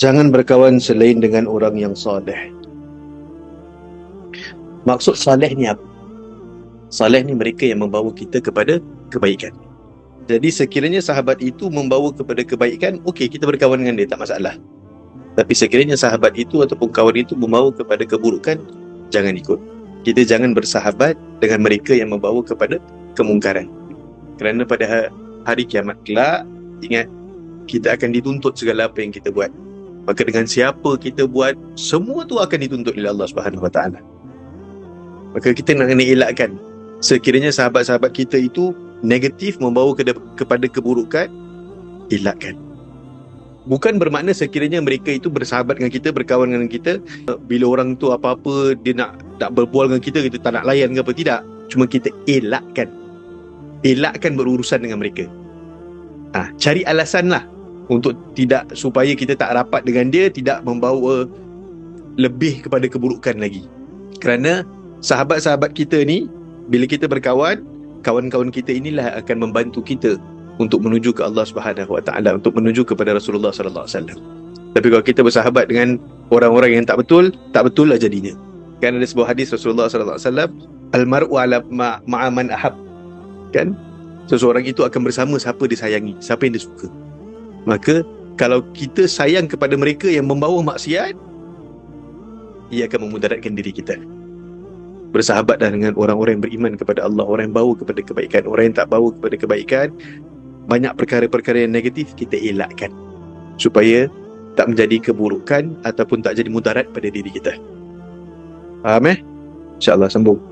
Jangan berkawan selain dengan orang yang soleh. Maksud soleh ni apa? Soleh ni mereka yang membawa kita kepada kebaikan. Jadi sekiranya sahabat itu membawa kepada kebaikan, okey, kita berkawan dengan dia, tak masalah. Tapi sekiranya sahabat itu ataupun kawan itu membawa kepada keburukan, jangan ikut. Kita jangan bersahabat dengan mereka yang membawa kepada kemungkaran. Kerana pada hari kiamat kelak, ingat, kita akan dituntut segala apa yang kita buat. Maka dengan siapa kita buat, semua tu akan dituntut oleh Allah Subhanahu Wa Taala. Maka kita nak kena elakkan. Sekiranya sahabat-sahabat kita itu negatif, membawa kepada keburukan, elakkan. Bukan bermakna sekiranya mereka itu bersahabat dengan kita, berkawan dengan kita, bila orang tu apa-apa dia nak berbual dengan kita, kita tak nak layan ke apa, tidak. Cuma kita elakkan berurusan dengan mereka. Cari alasan lah untuk tidak, supaya kita tak rapat dengan dia, tidak membawa lebih kepada keburukan lagi. Kerana sahabat-sahabat kita ni, bila kita berkawan, kawan-kawan kita inilah akan membantu kita untuk menuju ke Allah Subhanahu Wa Taala, untuk menuju kepada Rasulullah sallallahu alaihi wasallam. Tapi kalau kita bersahabat dengan orang-orang yang tak betul lah jadinya. Kan ada sebuah hadis Rasulullah sallallahu alaihi wasallam, al-mar'u ala ma'a man ahab. Kan? Seseorang itu akan bersama siapa dia sayangi, siapa yang dia suka. Maka kalau kita sayang kepada mereka yang membawa maksiat, ia akan memudaratkan diri kita. Bersahabatlah dengan orang-orang yang beriman kepada Allah, orang yang bawa kepada kebaikan. Orang yang tak bawa kepada kebaikan, banyak perkara-perkara yang negatif kita elakkan, supaya tak menjadi keburukan ataupun tak jadi mudarat pada diri kita. Faham InsyaAllah sambung.